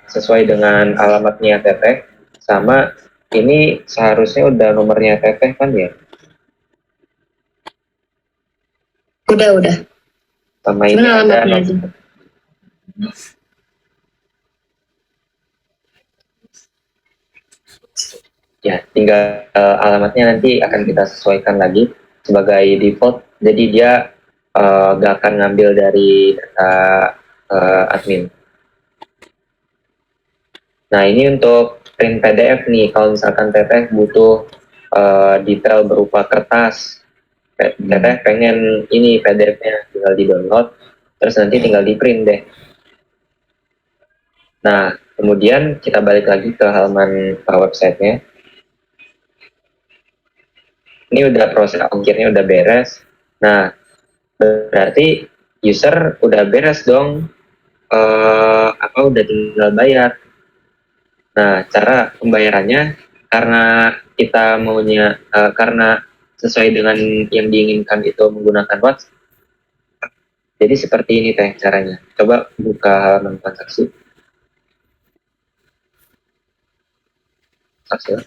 sesuai dengan alamatnya teteh. Sama ini seharusnya udah nomornya teteh kan ya? Udah. Sama ini ada nomor. Ya, tinggal alamatnya nanti akan kita sesuaikan lagi sebagai default. Jadi dia gak akan ngambil dari data admin. Nah, ini untuk print PDF nih. Kalau misalkan teteh butuh detail berupa kertas, teteh pengen ini PDF-nya tinggal di download, terus nanti tinggal di print deh. Nah, kemudian kita balik lagi ke halaman websitenya. Ini udah proses ongkirnya udah beres. Nah, berarti user udah beres dong. Udah tinggal bayar. Nah, cara pembayarannya karena kita maunya karena sesuai dengan yang diinginkan itu menggunakan WhatsApp. Jadi seperti ini teh caranya. Coba buka halaman transaksi. Halo.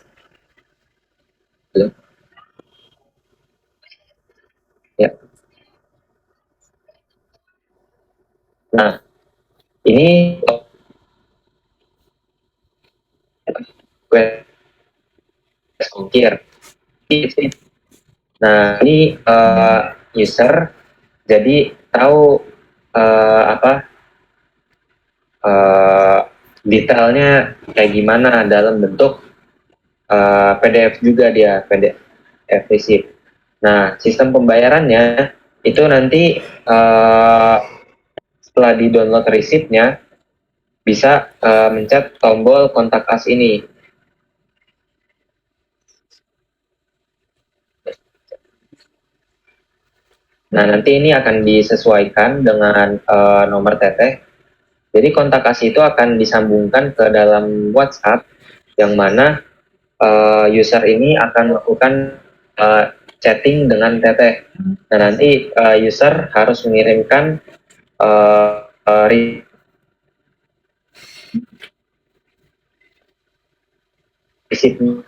Ya. Nah, ini ongkir. Nah, ini user jadi tahu detailnya kayak gimana dalam bentuk PDF juga dia, PDF receipt. Nah, sistem pembayarannya itu nanti setelah di download receipt-nya bisa mencet tombol kontak us ini. Nah, nanti ini akan disesuaikan dengan nomor teteh. Jadi kontak us itu akan disambungkan ke dalam WhatsApp yang mana user ini akan melakukan chatting dengan teteh. Nah, nanti user harus mengirimkan receipt-nya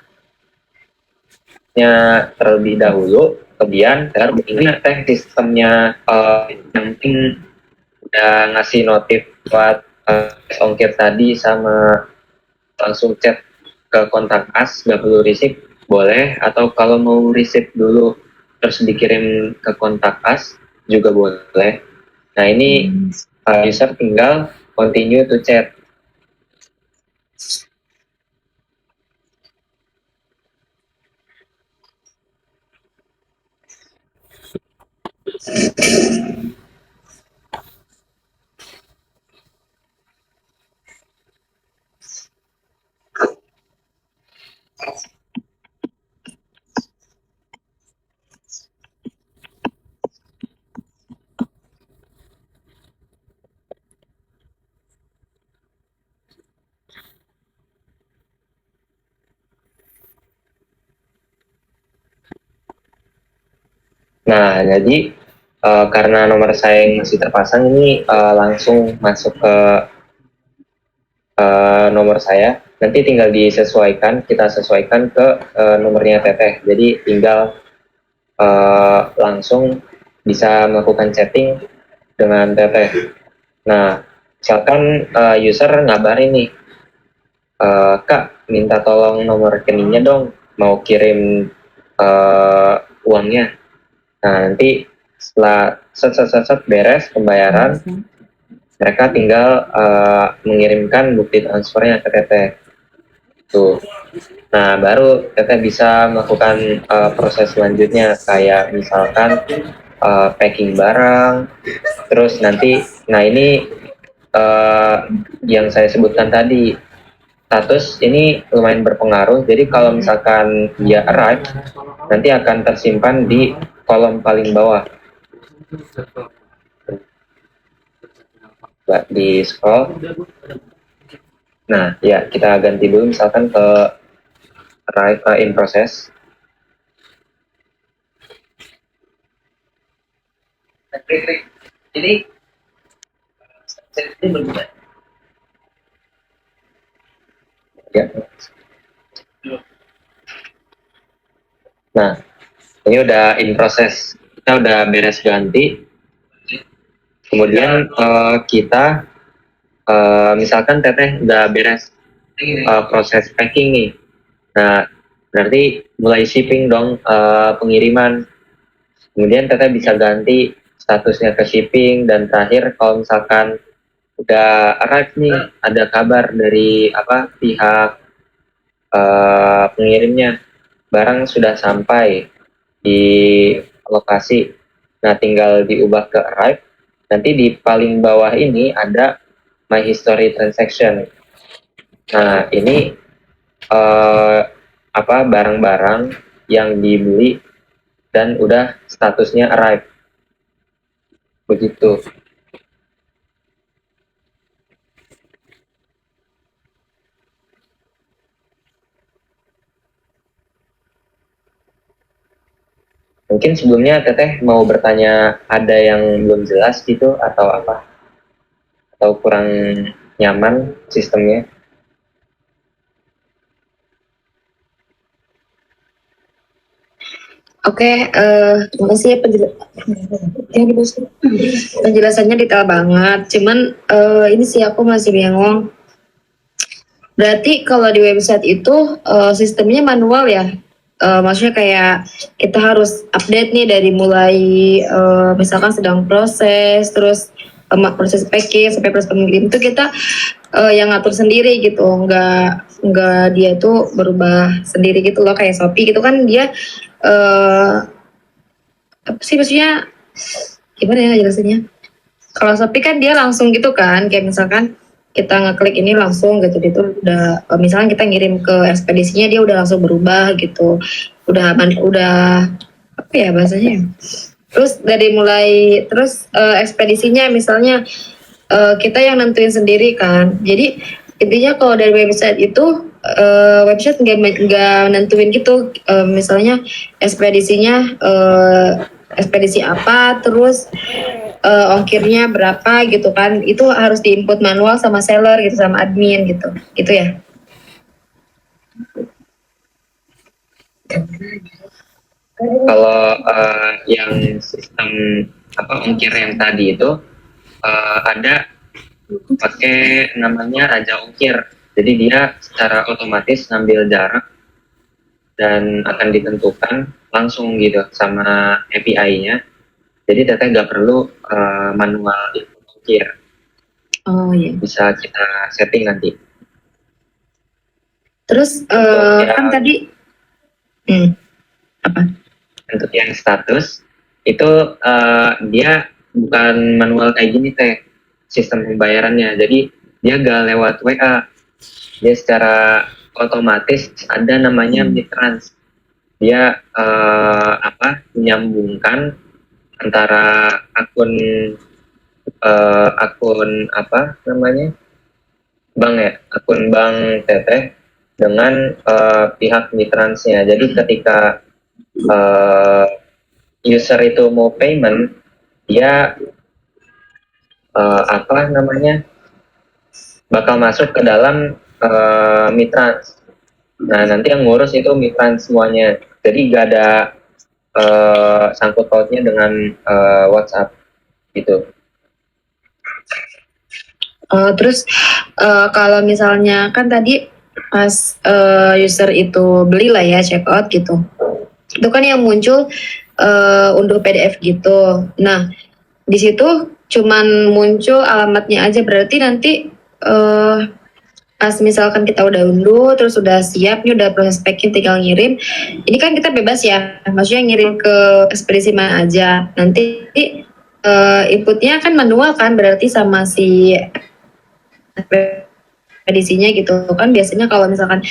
terlebih dahulu. Kemudian ini teh sistemnya yang penting udah ngasih notif buat ongkir tadi sama langsung chat ke kontak as, nggak perlu receipt boleh, atau kalau mau receipt dulu terus dikirim ke kontak as juga boleh. Nah ini user tinggal continue to chat. Nah, jadi karena nomor saya yang masih terpasang ini langsung masuk ke nomor saya. Nanti tinggal disesuaikan, kita sesuaikan ke nomornya Teteh. Jadi tinggal langsung bisa melakukan chatting dengan Teteh. Nah, misalkan user ngabarin nih, Kak, minta tolong nomor rekeningnya dong, mau kirim uangnya. Nah, nanti setelah set beres pembayaran, mereka tinggal mengirimkan bukti transfernya ke Teteh. Tuh. Nah, baru Teteh bisa melakukan proses selanjutnya, kayak misalkan packing barang, terus nanti, nah ini yang saya sebutkan tadi, status ini lumayan berpengaruh. Jadi kalau misalkan dia arrive, nanti akan tersimpan di kolom paling bawah. Di scroll. Nah, ya kita ganti dulu misalkan ke arrive in process. Jadi ini belum ya. Nah, ini udah in process, kita udah beres ganti. Kemudian kita misalkan Teteh udah beres proses packing nih. Nah, berarti mulai shipping dong, pengiriman. Kemudian Teteh bisa ganti statusnya ke shipping, dan terakhir kalau misalkan udah arrive nih, ada kabar dari pihak pengirimnya, barang sudah sampai di lokasi. Nah, tinggal diubah ke arrive. Nanti di paling bawah ini ada my history transaction. Nah, ini barang-barang yang dibeli dan udah statusnya arrive. Begitu. Mungkin sebelumnya Teteh mau bertanya, ada yang belum jelas gitu atau apa? Atau kurang nyaman sistemnya? Oke, terima kasih ya penjelasannya detail banget. Cuman ini sih aku masih bingung. Berarti kalau di website itu sistemnya manual ya? Maksudnya kayak kita harus update nih dari mulai misalkan sedang proses, terus proses packing sampai proses pengirim itu kita yang ngatur sendiri gitu, nggak dia tuh berubah sendiri gitu loh, kayak Shopee gitu kan dia apa sih maksudnya, gimana ya jelasinnya? Kalau Shopee kan dia langsung gitu kan, kayak misalkan kita ngeklik ini langsung gitu, itu udah misalkan kita ngirim ke ekspedisinya dia udah langsung berubah gitu, udah apa ya bahasanya. Terus dari mulai terus ekspedisinya misalnya kita yang nentuin sendiri kan. Jadi intinya kalau dari website itu website nggak nentuin gitu, misalnya ekspedisinya ekspedisi apa, terus ongkirnya berapa gitu kan, itu harus diinput manual sama seller gitu, sama admin gitu ya. Kalau yang sistem ongkir yang tadi itu ada pakai namanya raja ongkir. Jadi dia secara otomatis ngambil jarak dan akan ditentukan langsung gitu sama API-nya. Jadi teteh nggak perlu manual input ongkir. Oh iya. Bisa kita setting nanti. Terus kan tadi apa? Untuk yang status itu dia bukan manual kayak gini teh sistem pembayarannya. Jadi dia gak lewat WA, dia secara otomatis ada namanya Mitrans. Dia menyambungkan antara akun apa namanya bank ya, akun bank teteh dengan pihak Mitransnya. Jadi ketika user itu mau payment, dia bakal masuk ke dalam Mitrans. Nah, nanti yang ngurus itu Mitrans semuanya. Jadi gak ada sangkut pautnya dengan WhatsApp gitu. Terus kalau misalnya kan tadi pas user itu beli lah ya, check out gitu, itu kan yang muncul unduh PDF gitu. Nah, di situ cuman muncul alamatnya aja, berarti nanti pas misalkan kita udah unduh terus udah siap nih, udah proses packing tinggal ngirim, ini kan kita bebas ya, maksudnya ngirim ke ekspedisi mana aja. Nanti inputnya kan manual kan, berarti sama si ekspedisinya gitu kan. Biasanya kalau misalkan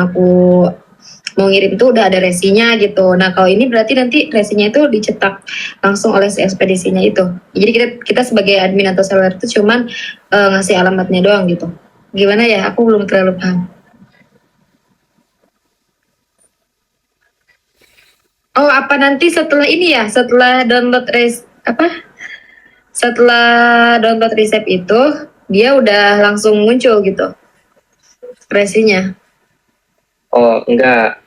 aku mau ngirim tuh udah ada resinya gitu. Nah kalau ini berarti nanti resinya itu dicetak langsung oleh si ekspedisinya itu. Jadi kita sebagai admin atau seller itu cuman ngasih alamatnya doang gitu. Gimana ya? Aku belum terlalu paham. Oh, apa nanti setelah ini ya? Setelah download resep itu, dia udah langsung muncul gitu resinya. Oh, enggak.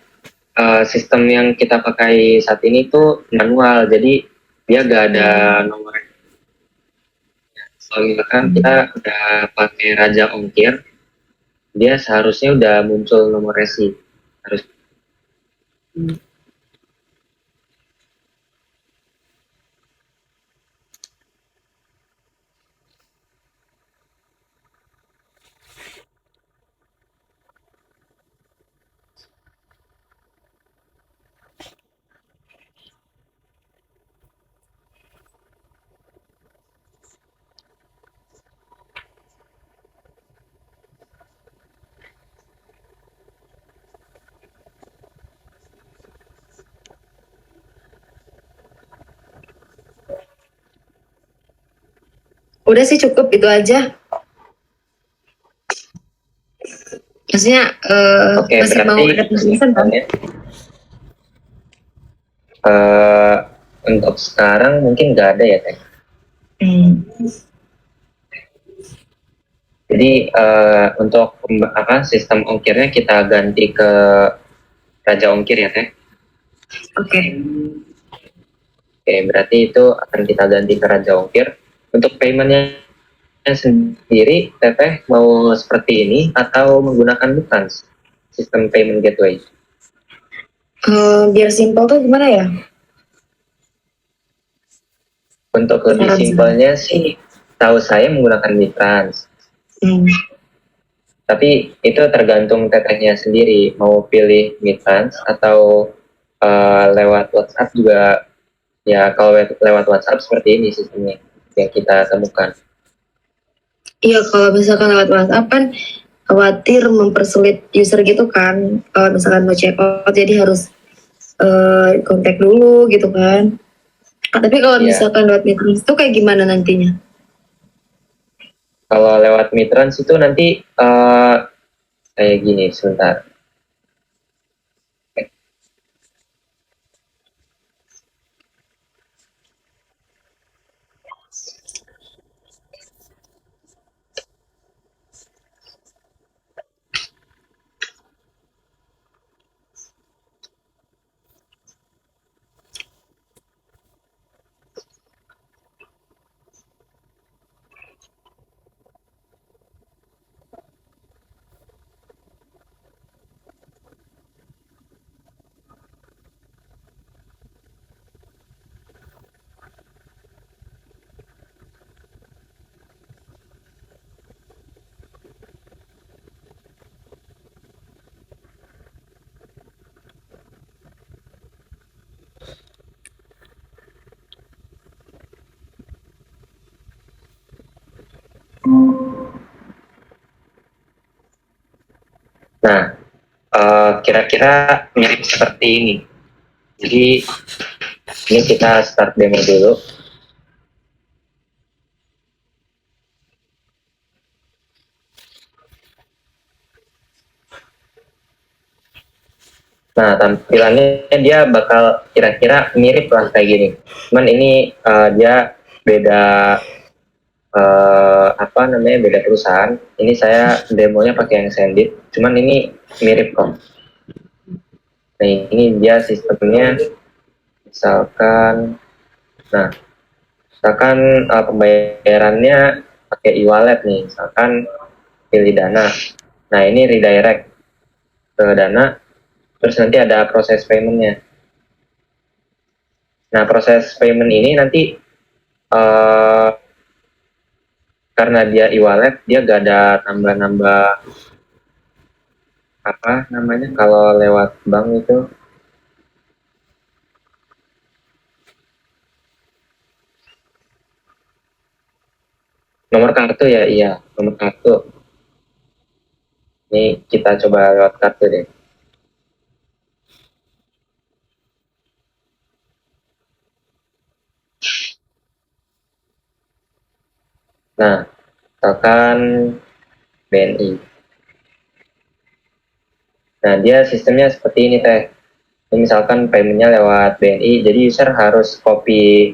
Sistem yang kita pakai saat ini tuh manual, jadi dia gak ada nomor. Kalau misalkan kita udah pakai raja ongkir, dia seharusnya udah muncul nomor resi. Harus. Udah sih, cukup itu aja. Maksudnya Oke, masih mau berarti ada penjelasan kan? Untuk sekarang mungkin nggak ada ya, Teh. Jadi untuk sistem ongkirnya kita ganti ke raja ongkir ya, Teh. Oke. Oke, berarti itu akan kita ganti ke raja ongkir. Untuk paymentnya sendiri, Teteh mau seperti ini atau menggunakan Bitcoins, sistem payment gateway? Biar simpel tuh gimana ya? Untuk lebih simpelnya sih, tahu saya menggunakan Bitcoins. Tapi itu tergantung tetehnya sendiri, mau pilih Bitcoins atau lewat WhatsApp juga. Ya, kalau lewat WhatsApp seperti ini sistemnya yang kita temukan. Iya, kalau misalkan lewat WhatsApp kan khawatir mempersulit user gitu kan. Kalau misalkan mau check out jadi harus kontak dulu gitu kan. Tapi kalau misalkan lewat meeting itu kayak gimana nantinya? Kalau lewat Mitrans itu nanti kayak gini, sebentar. Nah, kira-kira mirip seperti ini. Jadi ini kita start demo dulu. Nah, tampilannya dia bakal kira-kira mirip lah kayak gini. Cuman ini dia beda apa namanya, beda perusahaan. Ini saya demonya pakai yang Sendit. Cuman ini mirip kok. Nah, ini dia sistemnya. Misalkan, nah, misalkan pembayarannya pakai e-wallet nih. Misalkan pilih Dana. Nah, ini redirect ke Dana. Terus nanti ada proses paymentnya. Nah, proses payment ini nanti karena dia e-wallet, dia gak ada nambah-nambah apa namanya kalau lewat bank itu. Nomor kartu ya, iya, nomor kartu. Ini kita coba lewat kartu deh. Nah, misalkan BNI. Nah, dia sistemnya seperti ini teh. Ini misalkan paymentnya lewat BNI, jadi user harus copy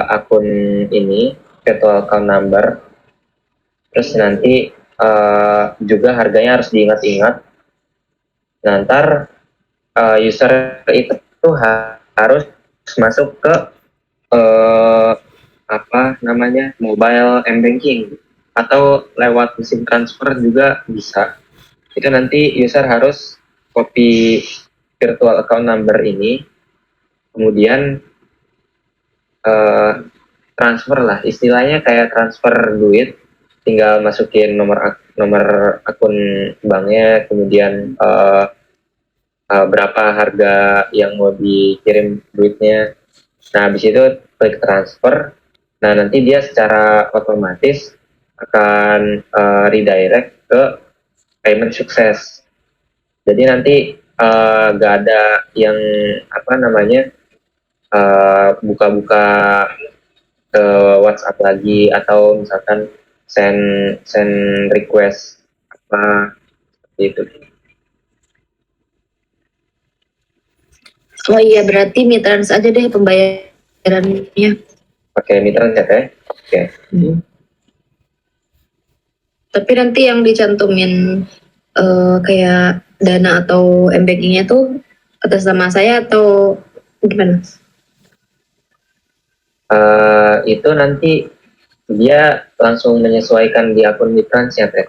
akun ini, virtual account number. Terus nanti juga harganya harus diingat-ingat. Nah, ntar user itu harus masuk ke apa namanya, mobile m-banking atau lewat mesin transfer juga bisa. Itu nanti user harus copy virtual account number ini, kemudian transfer lah, istilahnya kayak transfer duit, tinggal masukin nomor akun banknya, kemudian berapa harga yang mau dikirim duitnya. Nah, habis itu klik transfer. Nah, nanti dia secara otomatis akan redirect ke payment sukses. Jadi nanti gak ada yang apa namanya buka-buka ke WhatsApp lagi, atau misalkan send send request apa seperti itu. Oh iya, berarti Mitrans aja deh pembayarannya. Pakai Mitra Chat ya. Oke. Tapi nanti yang dicantumin kayak Dana atau m-bankingnya tuh atas nama saya atau gimana? Itu nanti dia langsung menyesuaikan di akun Mitrans ya teh.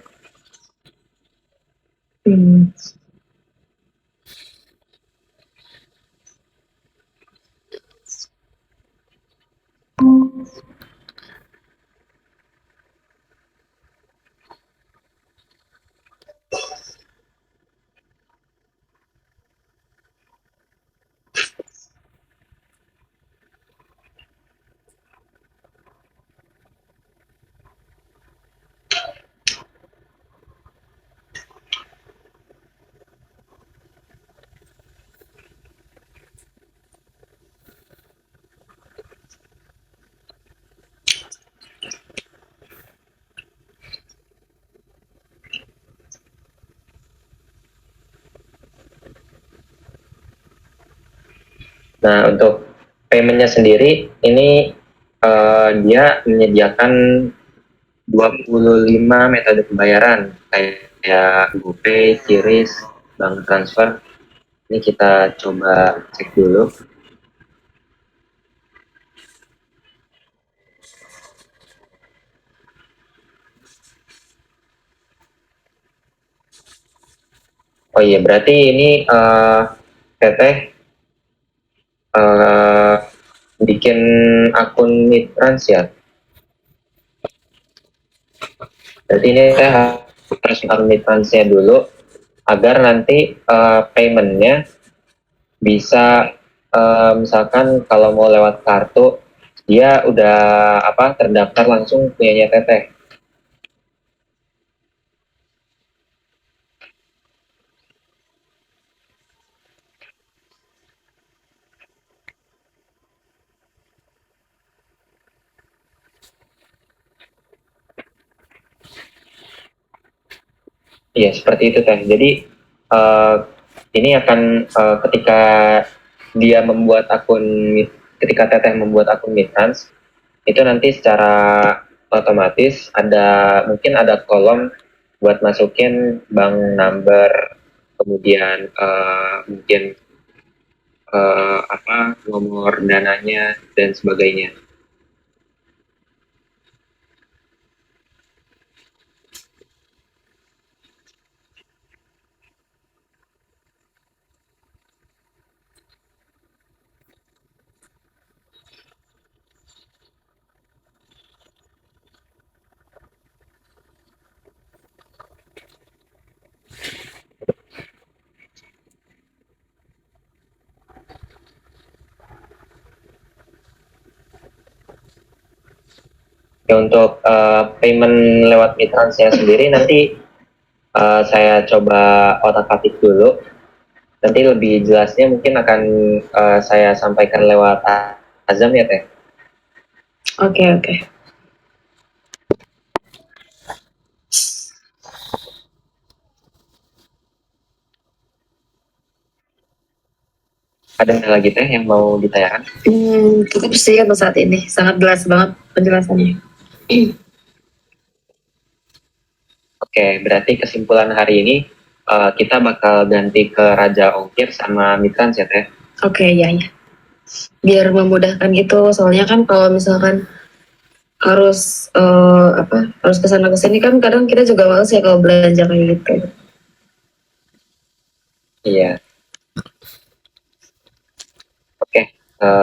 Nah, untuk paymentnya sendiri ini dia menyediakan 25 metode pembayaran kayak GoPay, QRIS, bank transfer. Ini kita coba cek dulu. Oh iya, berarti ini Teteh bikin akun Mitrans ya. Berarti ini saya harus akun Mitransnya dulu agar nanti paymentnya bisa misalkan kalau mau lewat kartu dia udah apa terdaftar langsung punyanya Teteh. Iya, seperti itu Teh. Jadi eh, ini akan ketika dia membuat ketika Teteh membuat akun Mitrans, itu nanti secara otomatis mungkin ada kolom buat masukin bank number, kemudian mungkin nomor dananya dan sebagainya. Ya, untuk payment lewat Mitransnya sendiri nanti saya coba otak-atik dulu. Nanti lebih jelasnya mungkin akan saya sampaikan lewat Azam ya Teh. Oke. Ada lagi Teh yang mau ditanyakan? Cukup sih untuk saat ini, sangat jelas banget penjelasannya. Oke, berarti kesimpulan hari ini kita bakal ganti ke Raja Ongkir sama Mitrans ya Teh. Oke, ya. Biar memudahkan gitu, soalnya kan kalau misalkan harus harus kesana kesini kan kadang kita juga males ya kalau belanja kayak gitu. Iya. Oke,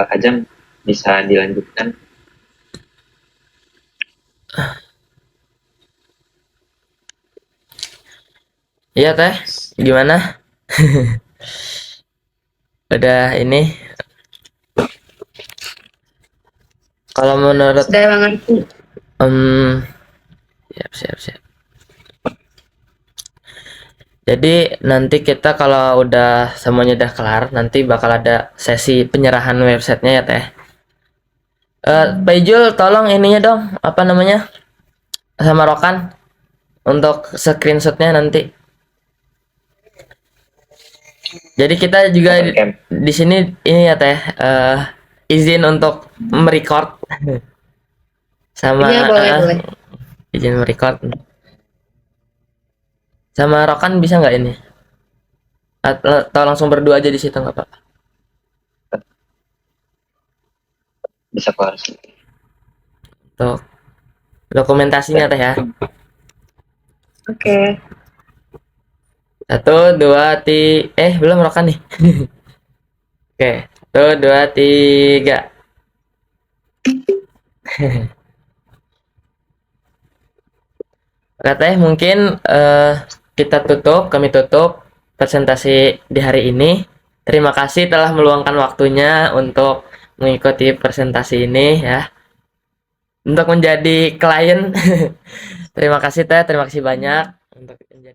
Ajam bisa dilanjutkan. Iya Teh, gimana? Udah ini. Kalau menurut Sudah banget. siap. Jadi nanti kita kalau udah semuanya udah kelar, nanti bakal ada sesi penyerahan websitenya ya Teh. Pak Ijul, tolong ininya dong, apa namanya, sama Rokan untuk screenshotnya nanti. Jadi kita juga di sini ini ya Teh, izin untuk merecord sama Iya, boleh. izin merecord. Sama Rokan bisa nggak ini? Atau langsung berdua aja di situ nggak Pak? Bisa keluar. Untuk dokumentasinya Teh ya. Oke. 1, 2, 3, belum Rokan nih. Oke, 1, 2, 3. Oke Teh, mungkin kami tutup presentasi di hari ini. Terima kasih telah meluangkan waktunya untuk mengikuti presentasi ini ya. Untuk menjadi klien. Terima kasih Teh, terima kasih banyak untuk menjadi